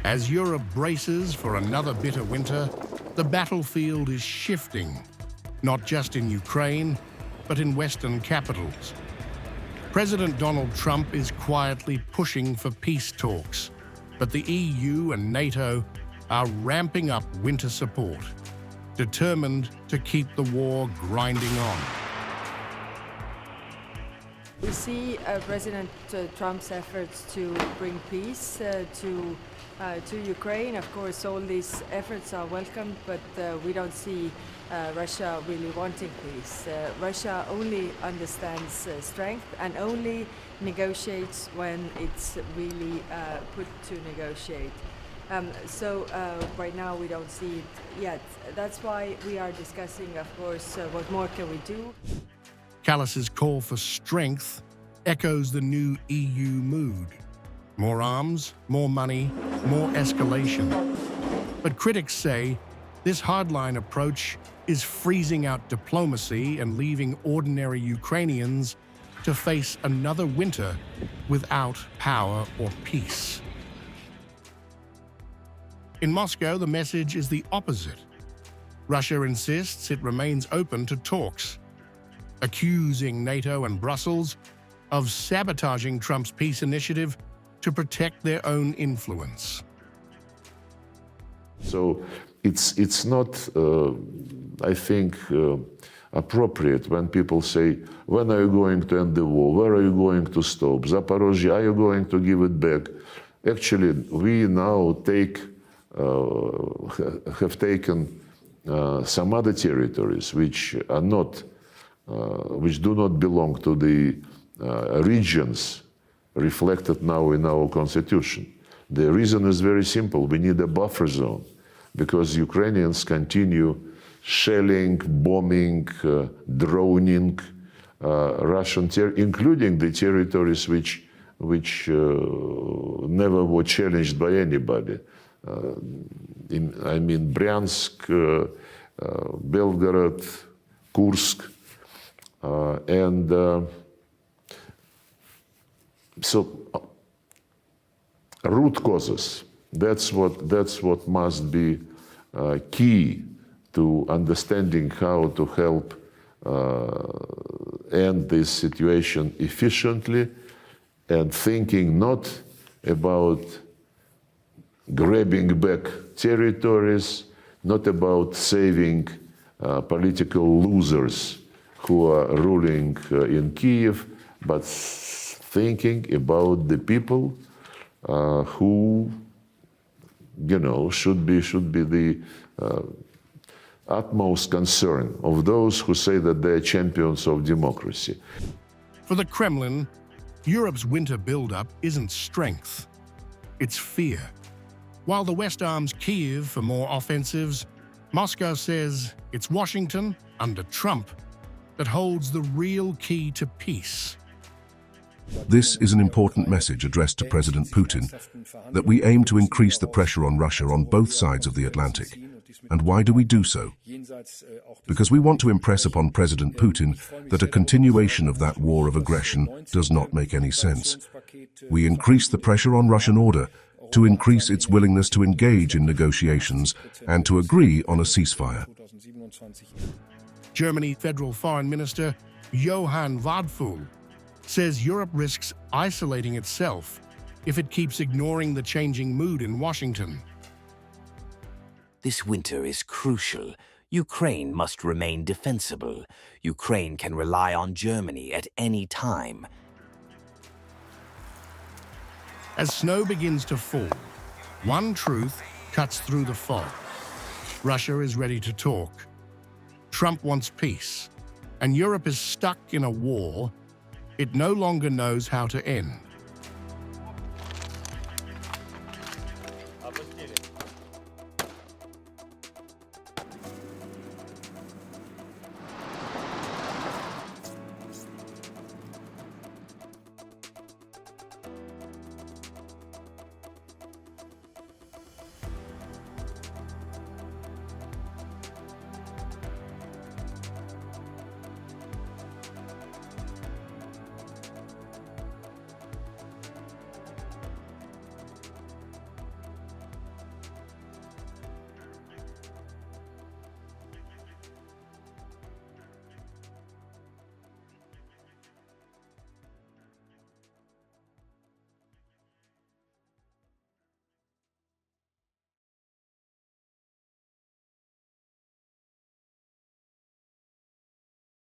As Europe braces for another bitter winter, the battlefield is shifting, not just in Ukraine, but in Western capitals. President Donald Trump is quietly pushing for peace talks, but the EU and NATO are ramping up winter support, determined to keep the war grinding on. We see President Trump's efforts to bring peace to Ukraine. Of course, all these efforts are welcomed, but we don't see Russia really wanting peace. Russia only understands strength and only negotiates when it's really put to negotiate. So right now we don't see it yet. That's why we are discussing, of course, what more can we do. Kallas's call for strength echoes the new EU mood. More arms, more money, more escalation. But critics say this hardline approach is freezing out diplomacy and leaving ordinary Ukrainians to face another winter without power or peace. In Moscow, the message is the opposite. Russia insists it remains open to talks, accusing NATO and Brussels of sabotaging Trump's peace initiative to protect their own influence. So it's not, I think, appropriate when people say, when are you going to end the war? Where are you going to stop? Zaporozhye, are you going to give it back? Actually, we now have taken some other territories which are not, which do not belong to the regions reflected now in our constitution. The reason is very simple. We need a buffer zone because Ukrainians continue shelling, bombing, droning Russian including the territories which never were challenged by anybody. I mean Bryansk, Belgorod, Kursk, and so root causes. That's what must be key to understanding how to help end this situation efficiently, and thinking not about grabbing back territories, not about saving political losers who are ruling in Kyiv, but thinking about the people who, you know, should be the utmost concern of those who say that they're champions of democracy. For the Kremlin, Europe's winter buildup isn't strength, it's fear. While the West arms Kyiv for more offensives, Moscow says it's Washington, under Trump, that holds the real key to peace. This is an important message addressed to President Putin, that we aim to increase the pressure on Russia on both sides of the Atlantic. And why do we do so? Because we want to impress upon President Putin that a continuation of that war of aggression does not make any sense. We increase the pressure on Russian order to increase its willingness to engage in negotiations and to agree on a ceasefire. Germany Federal Foreign Minister Johann Wadephul says Europe risks isolating itself if it keeps ignoring the changing mood in Washington. This winter is crucial. Ukraine must remain defensible. Ukraine can rely on Germany at any time. As snow begins to fall, one truth cuts through the fog. Russia is ready to talk. Trump wants peace, and Europe is stuck in a war it no longer knows how to end.